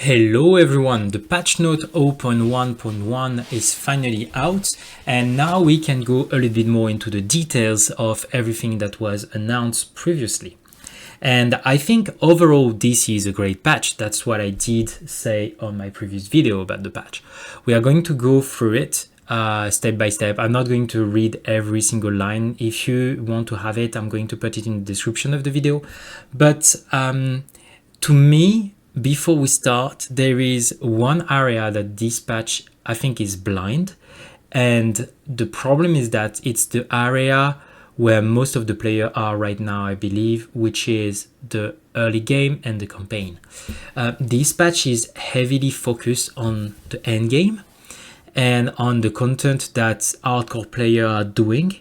Hello everyone, the Patchnote 0.1.1 is finally out, and now we can go a little bit more into the details of everything that was announced previously. And I think overall this is a great patch. That's what I did say on my previous video about the patch. We are going to go through it step by step. I'm not going to read every single line. If you want to have it, I'm going to put it in the description of the video. But to me, before we start, there is one area that this patch I think is blind, and the problem is that it's the area where most of the players are right now, I believe, which is the early game and the campaign. This patch is heavily focused on the end game and on the content that hardcore players are doing,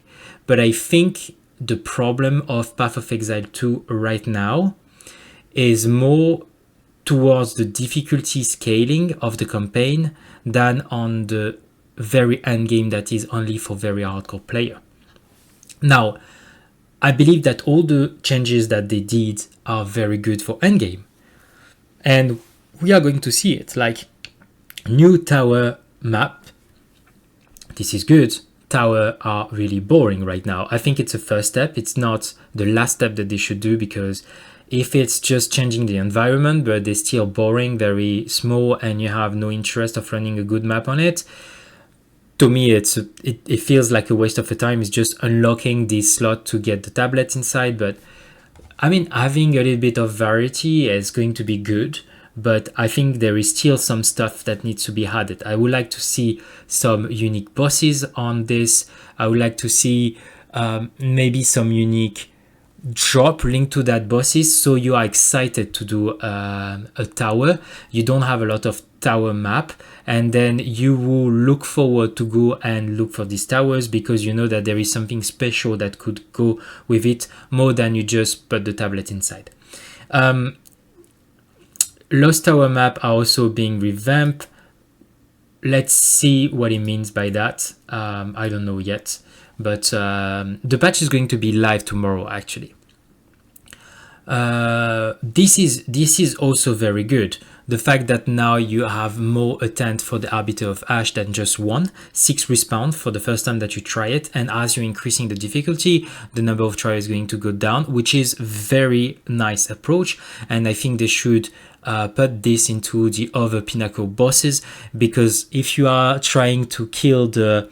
but I think the problem of Path of Exile 2 right now is more towards the difficulty scaling of the campaign than on the very end game that is only for very hardcore player. Now, I believe that all the changes that they did are very good for end game, and we are going to see it, like new tower map. This is good. Tower are really boring right now. I think it's a first step. It's not the last step that they should do, because if it's just changing the environment but they're still boring, very small, and you have no interest of running a good map on it, to me it feels like a waste of time. It's just unlocking this slot to get the tablets inside. But I mean, having a little bit of variety is going to be good, but I think there is still some stuff that needs to be added. I would like to see some unique bosses on this. I would like to see maybe some unique drop linked to that bosses, so you are excited to do a tower. You don't have a lot of tower map, and then you will look forward to go and look for these towers because you know that there is something special that could go with it, more than you just put the tablet inside. Lost tower map are also being revamped. Let's see what it means by that. I don't know yet, but the patch is going to be live tomorrow actually. This is also very good. The fact that now you have more attempts for the Arbiter of Ash than just one, 6 respawn for the first time that you try it, and as you're increasing the difficulty, the number of tries is going to go down, which is very nice approach. And I think they should put this into the other pinnacle bosses, because if you are trying to kill the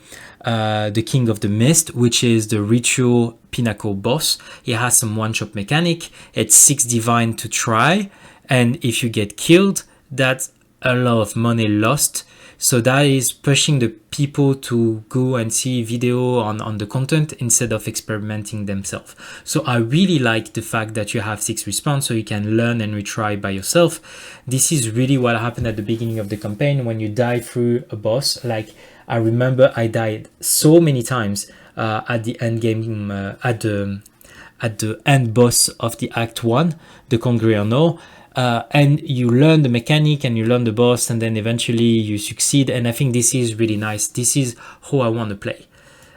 King of the Mist, which is the ritual pinnacle boss, he has some one-shot mechanic. It's 6 divine to try, and if you get killed, that's a lot of money lost. So that is pushing the people to go and see video on the content instead of experimenting themselves. So I really like the fact that you have 6 respawns, so you can learn and retry by yourself. This is really what happened at the beginning of the campaign when you die through a boss. Like, I remember I died so many times at the end game, at the end boss of the Act 1, the Congriano. And you learn the mechanic and you learn the boss, and then eventually you succeed. And I think this is really nice. This is how I want to play.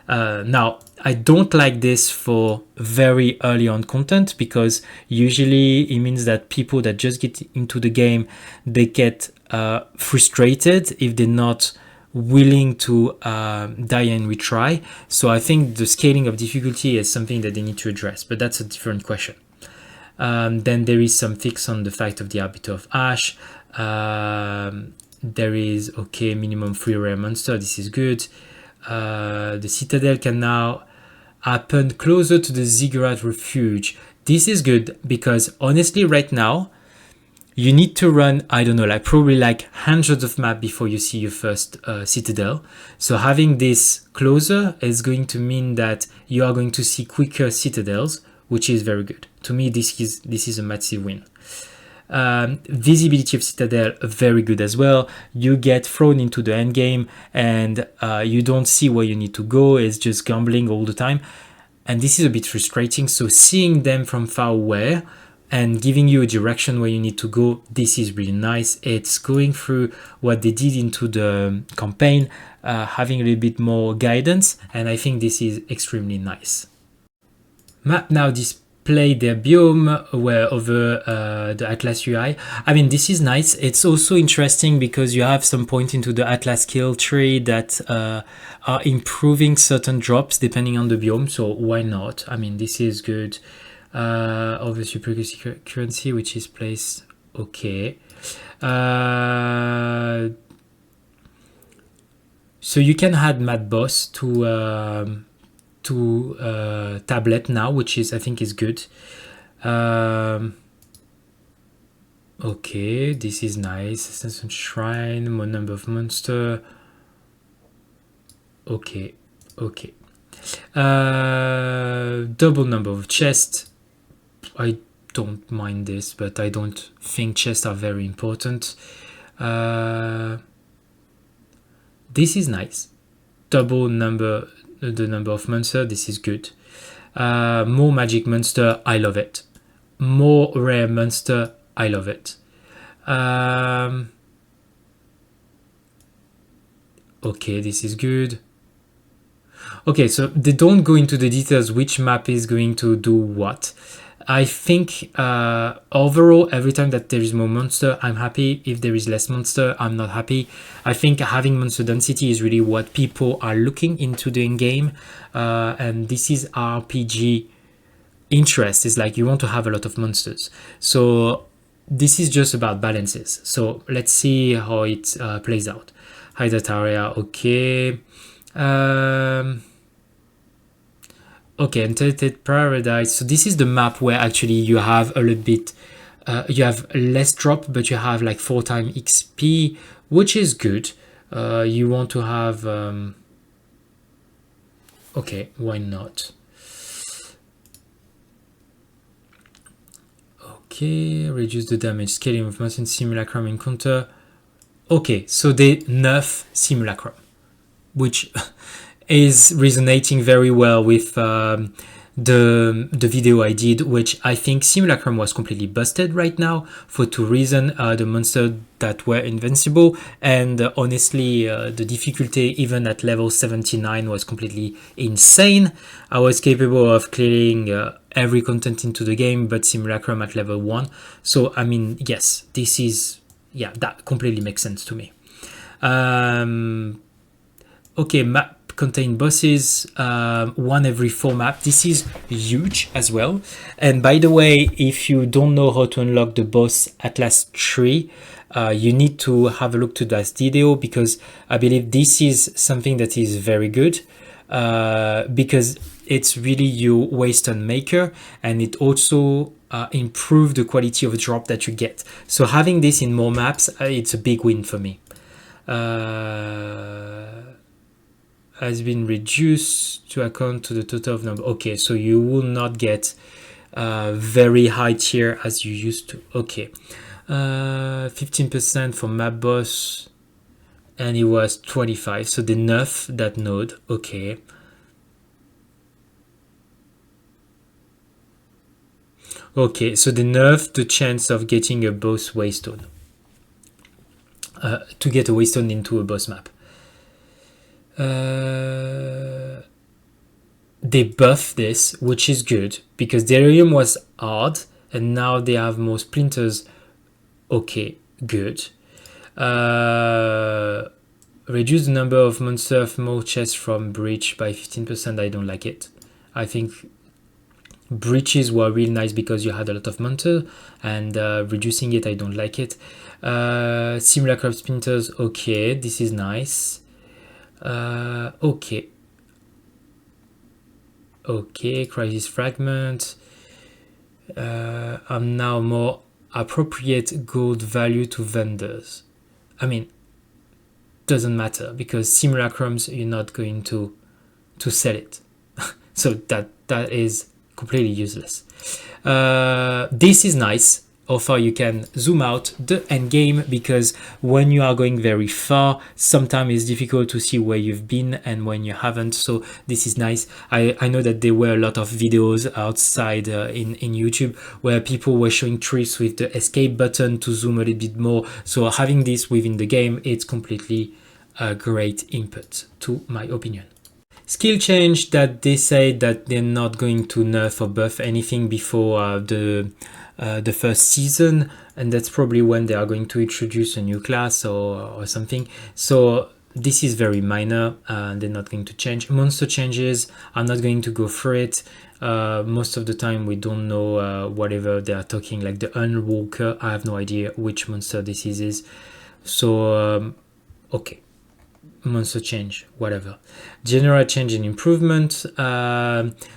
Now, I don't like this for very early on content, because usually it means that people that just get into the game, they get frustrated if they're not willing to die and retry. So I think the scaling of difficulty is something that they need to address, but that's a different question. Then there is some fix on the fact of the Arbiter of Ash. There is, okay, minimum 3 rare monster. This is good. The Citadel can now happen closer to the Ziggurat Refuge. This is good, because honestly right now you need to run, I don't know, like probably like hundreds of maps before you see your first Citadel. So having this closer is going to mean that you are going to see quicker Citadels, which is very good. To me, this is a massive win. Visibility of Citadel, very good as well. You get thrown into the end game and you don't see where you need to go. It's just gambling all the time, and this is a bit frustrating. So seeing them from far away and giving you a direction where you need to go, this is really nice. It's going through what they did into the campaign, having a little bit more guidance, and I think this is extremely nice. Map now display play their biome where over the Atlas UI. I mean, this is nice. It's also interesting because you have some point into the Atlas skill tree that are improving certain drops depending on the biome. So why not? I mean, this is good. Over super currency, which is placed okay. So you can add Mad Boss to tablet now, which is I think is good. Okay, this is nice. Ascension Shrine, more number of monster. Okay. Double number of chests. I don't mind this, but I don't think chests are very important. This is nice. Double the number of monster. This is good. More magic monster. I love it. More rare monster. I love it. Okay, this is good. Okay, so they don't go into the details which map is going to do what. I think overall, every time that there is more monster, I'm happy. If there is less monster, I'm not happy. I think having monster density is really what people are looking into the in-game. And this is RPG interest. Is like you want to have a lot of monsters. So this is just about balances. So let's see how it plays out. Hideout area, okay. Okay, Enchanted Paradise. So this is the map where actually you have a little bit, you have less drop, but you have like 4 times XP, which is good. You want to have, okay, why not? Okay, reduce the damage scaling of mountain simulacrum encounter. Okay, so they nerf simulacrum, which is resonating very well with the video I did, which I think simulacrum was completely busted right now for 2 reasons. The monsters that were invincible, and honestly the difficulty even at level 79 was completely insane. I was capable of clearing every content into the game, but simulacrum at level 1. So I mean, yes, this is, yeah, that completely makes sense to me. Okay, map contain bosses, 1 every 4 map. This is huge as well. And by the way, if you don't know how to unlock the boss Atlas tree, you need to have a look to that video, because I believe this is something that is very good, because it's really your waystone maker, and it also improves the quality of drop that you get. So having this in more maps, it's a big win for me. Has been reduced to account to the total of number. Okay, so you will not get very high tier as you used to. Okay, 15% for map boss, and it was 25. So they nerf that node. Okay. Okay, so they nerf the chance of getting a boss waystone. To get a waystone into a boss map. They buff this, which is good, because Delirium was hard and now they have more splinters. Okay, good. Reduce the number of monsters, more chests from breach by 15%. I don't like it. I think breaches were really nice because you had a lot of monsters, and reducing it, I don't like it. Simulacrum splinters, okay, this is nice. Okay, crisis fragment. I'm now more appropriate gold value to vendors. I mean, doesn't matter, because simulacrums, you're not going to sell it. So that is completely useless. This is nice. How far you can zoom out the end game, because when you are going very far, sometimes it's difficult to see where you've been and when you haven't. So this is nice. I know that there were a lot of videos outside in YouTube where people were showing tricks with the escape button to zoom a little bit more. So having this within the game, it's completely a great input, to my opinion. Skill change that they say that they're not going to nerf or buff anything before the first season, and that's probably when they are going to introduce a new class or something. So this is very minor, they're not going to change. Monster changes, I'm not going to go through it. Most of the time we don't know whatever they are talking, like the Unwalker, I have no idea which monster this is. So okay, monster change, whatever. General change and improvement.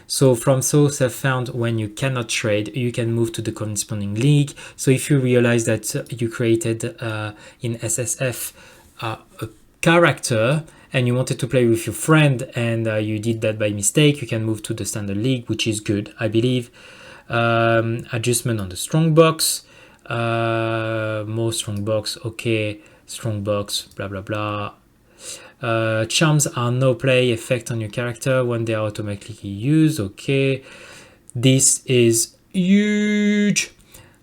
So from source I've found, when you cannot trade, you can move to the corresponding league. So if you realize that you created in SSF a character and you wanted to play with your friend and you did that by mistake, you can move to the standard league, which is good, I believe. Adjustment on the strong box, more strong box, okay, strong box, blah blah blah. Charms are no play effect on your character when they are automatically used, okay. This is huge.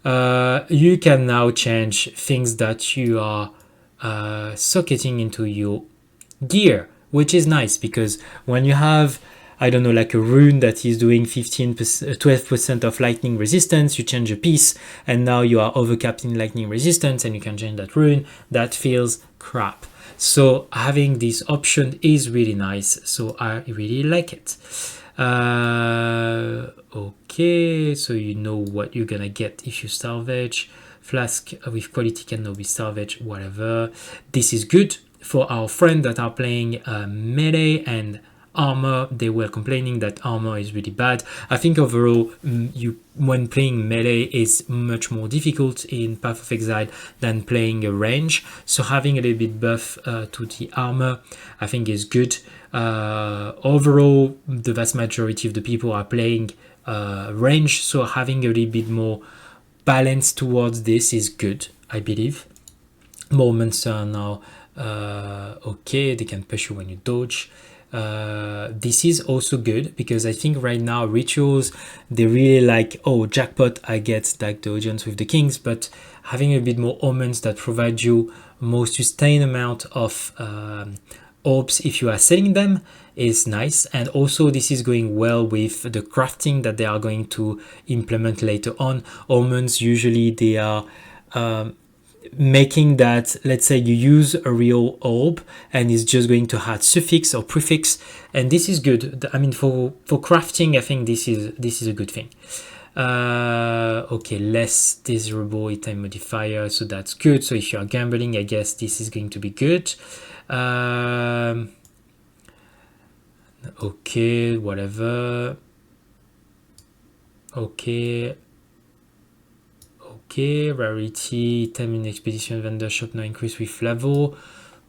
You can now change things that you are socketing into your gear, which is nice, because when you have, I don't know, like a rune that is doing 12% of lightning resistance, you change a piece and now you are overcapping lightning resistance and you can change that rune. That feels crap. So having this option is really nice, so I really like it. Okay, so you know what you're gonna get if you salvage. Flask with quality can now be salvaged, whatever. This is good for our friends that are playing melee and armor. They were complaining that armor is really bad. I think overall, when playing melee is much more difficult in Path of Exile than playing a range. So having a little bit buff to the armor, I think is good. Overall, the vast majority of the people are playing range, so having a little bit more balance towards this is good, I believe. More monsters are now okay, they can push you when you dodge. This is also good because I think right now rituals, they really like, oh jackpot, I get like the audience with the kings, but having a bit more omens that provide you more sustained amount of orbs if you are selling them is nice. And also this is going well with the crafting that they are going to implement later on. Omens, usually they are making that, let's say you use a real orb and it's just going to add suffix or prefix, and this is good. I mean, for crafting, I think this is a good thing. Okay, less desirable item modifier, so that's good. So if you are gambling, I guess this is going to be good. Okay, whatever. Okay, rarity, time in expedition vendor shop now increase with level.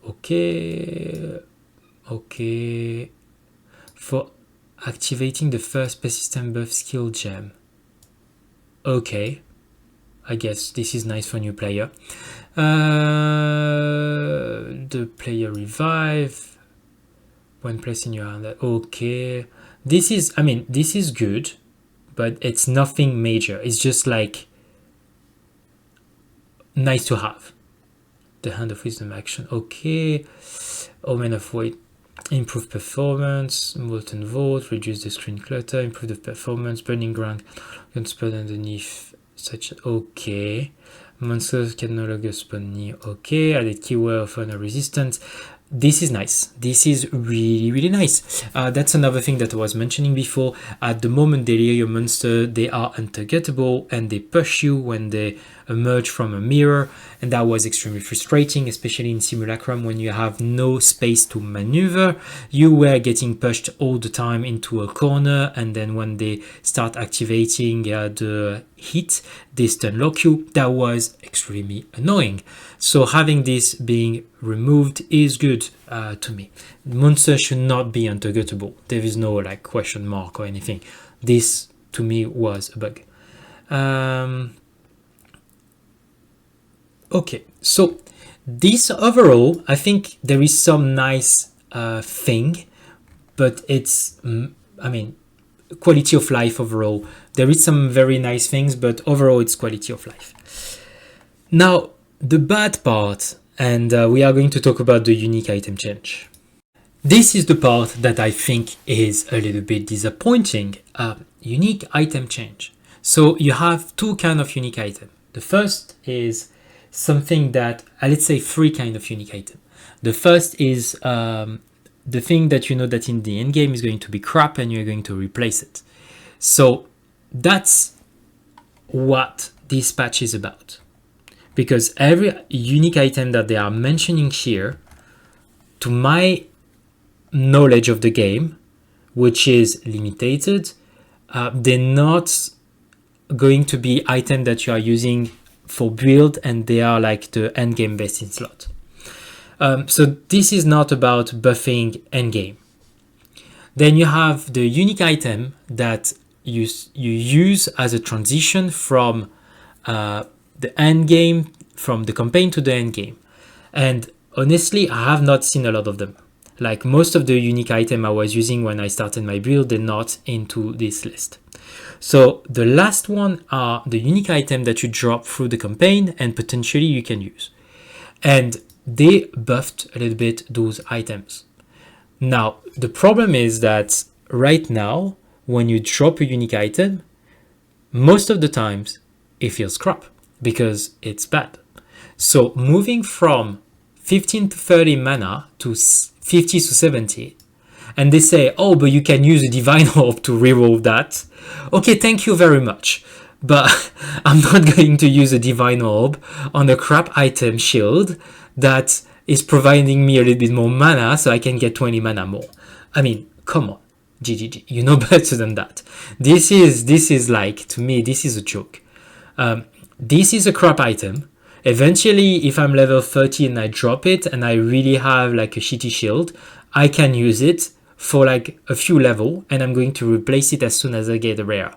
Okay, for activating the first persistent buff skill gem. Okay, I guess this is nice for new player. The player revive when placing your hand. Okay, this is, I mean, this is good, but it's nothing major. It's just like nice to have. The Hand of Wisdom action, okay. Omen of Weight, improve performance. Molten Vault, reduce the screen clutter, improve the performance. Burning Ground, can spawn underneath such, okay. Monsters can no longer spawn near, okay. Added keyword of honor resistance. This is nice. This is really nice. That's another thing that I was mentioning before. At the moment, Delirium monster, they are untargetable and they push you when they emerge from a mirror, and that was extremely frustrating, especially in Simulacrum when you have no space to maneuver. You were getting pushed all the time into a corner, and then when they start activating the hit, they stun lock you. That was extremely annoying. So having this being removed is good to me. Monsters should not be untargetable. There is no like question mark or anything. This to me was a bug. Okay, so this overall, I think there is some nice thing, but it's, I mean, quality of life overall. There is some very nice things, but overall it's quality of life. Now, the bad part, and we are going to talk about the unique item change. This is the part that I think is a little bit disappointing. Unique item change. So you have two kind of unique item. The first is something that, let's say three kind of unique item. The first is the thing that you know that in the end game is going to be crap and you're going to replace it. So that's what this patch is about. Because every unique item that they are mentioning here, to my knowledge of the game, which is limited, they're not going to be item that you are using for build, and they are like the end game best in slot. So this is not about buffing end game. Then you have the unique item that you use as a transition from the end game, from the campaign to the end game. And honestly, I have not seen a lot of them. Like most of the unique item I was using when I started my build, they're not into this list. So the last one are the unique item that you drop through the campaign and potentially you can use. And they buffed a little bit those items. Now, the problem is that right now, when you drop a unique item, most of the times it feels crap because it's bad. So moving from 15 to 30 mana to 50 to 70, and they say, oh, but you can use a divine orb to reroll that. Okay, thank you very much, but I'm not going to use a divine orb on a crap item shield that is providing me a little bit more mana so I can get 20 mana more. I mean, come on, GGG, you know better than that. This is like, to me, this is a joke. This is a crap item. Eventually, if I'm level 30 and I drop it and I really have like a shitty shield, I can use it for like a few level and I'm going to replace it as soon as I get a rare.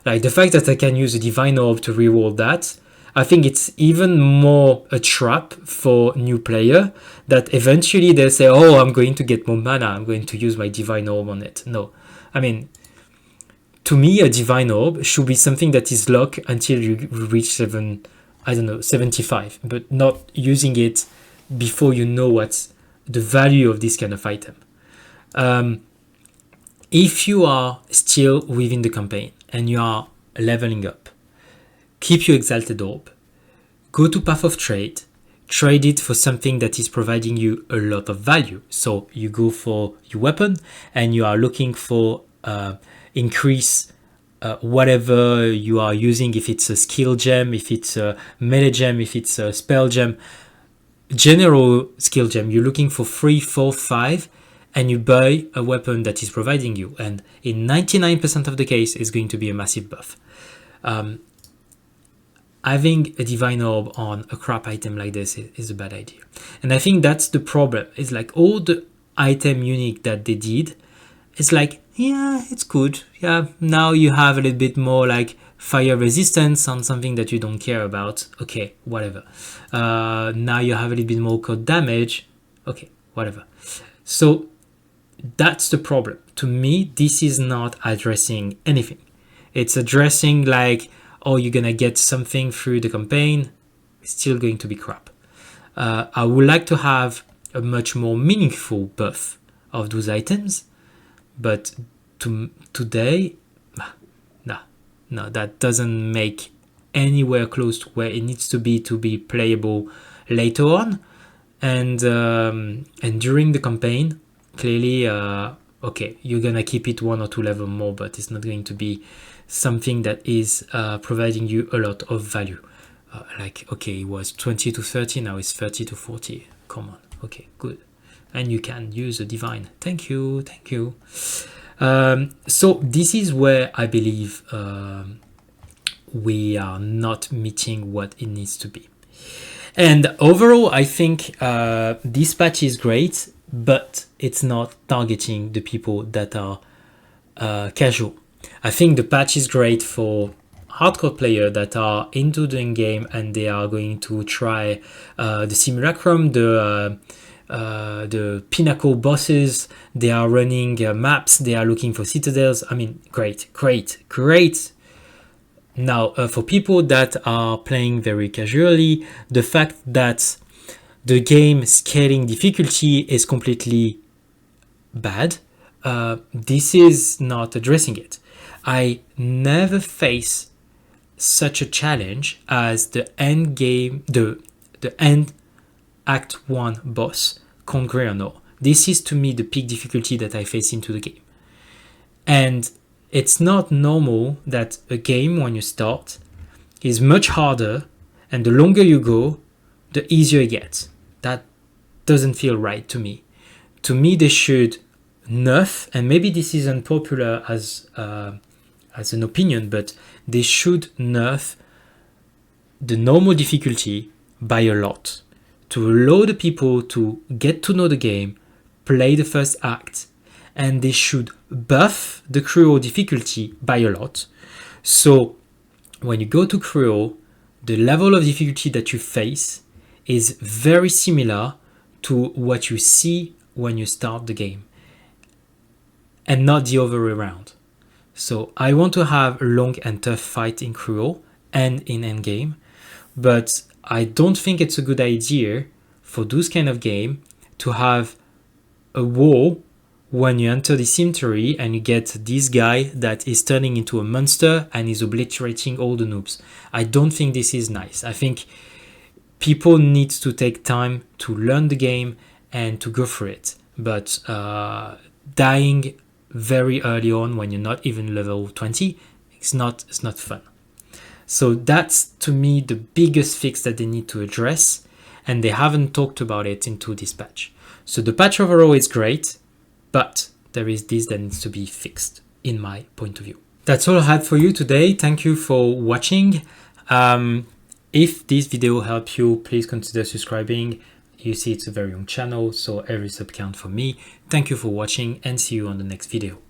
Like the fact that I can use a divine orb to reroll that, I think it's even more a trap for new player that eventually they say, oh, I'm going to get more mana, I'm going to use my divine orb on it. No, I mean, to me, a divine orb should be something that is locked until you reach 75, but not using it before you know what's the value of this kind of item. If you are still within the campaign and you are leveling up, keep your exalted orb, go to path of trade it for something that is providing you a lot of value. So you go for your weapon and you are looking for increase whatever you are using, if it's a skill gem, if it's a melee gem, if it's a spell gem, general skill gem, you're looking for 3, 4, 5, and you buy a weapon that is providing you, and in 99% of the case is going to be a massive buff. Having a divine orb on a crap item like this is a bad idea, and I think that's the problem. It's like all the item unique that they did, it's like, yeah, it's good. Yeah, now you have a little bit more like fire resistance on something that you don't care about. Okay, whatever. Now you have a little bit more cold damage. Okay, whatever. So that's the problem. To me, this is not addressing anything. It's addressing like, oh, you're gonna get something through the campaign. It's still going to be crap. I would like to have a much more meaningful buff of those items, but today, no, that doesn't make anywhere close to where it needs to be playable later on, and during the campaign. Clearly, okay, you're gonna keep it 1 or 2 level more, but it's not going to be something that is providing you a lot of value. Like, okay, it was 20 to 30, now it's 30 to 40. Come on, okay, good. And you can use a divine. Thank you. So this is where I believe we are not meeting what it needs to be. And overall, I think this patch is great, but it's not targeting the people that are casual. I think the patch is great for hardcore players that are into the game and they are going to try the simulacrum, the pinnacle bosses. They are running maps, they are looking for citadels. I mean, great. Now, for people that are playing very casually, the fact that the game scaling difficulty is completely bad, this is not addressing it. I never face such a challenge as the end game, the end Act 1 boss, Congreano. This is to me the peak difficulty that I face into the game. And it's not normal that a game, when you start, is much harder, and the longer you go, the easier it gets. That doesn't feel right to me. To me, they should nerf, and maybe this is unpopular as an opinion, but they should nerf the normal difficulty by a lot to allow the people to get to know the game, play the first act, and they should buff the cruel difficulty by a lot. So when you go to cruel, the level of difficulty that you face is very similar to what you see when you start the game, and not the other way around. So I want to have a long and tough fight in cruel and in endgame, but I don't think it's a good idea for those kind of game to have a wall when you enter the cemetery and you get this guy that is turning into a monster and is obliterating all the noobs. I don't think this is nice. I think people need to take time to learn the game and to go through it. But dying very early on when you're not even level 20, it's not fun. So that's, to me, the biggest fix that they need to address, and they haven't talked about it into this patch. So the patch overall is great, but there is this that needs to be fixed, in my point of view. That's all I had for you today. Thank you for watching. If this video helped you, please consider subscribing. You see, it's a very young channel, so every sub counts for me. Thank you for watching, and see you on the next video.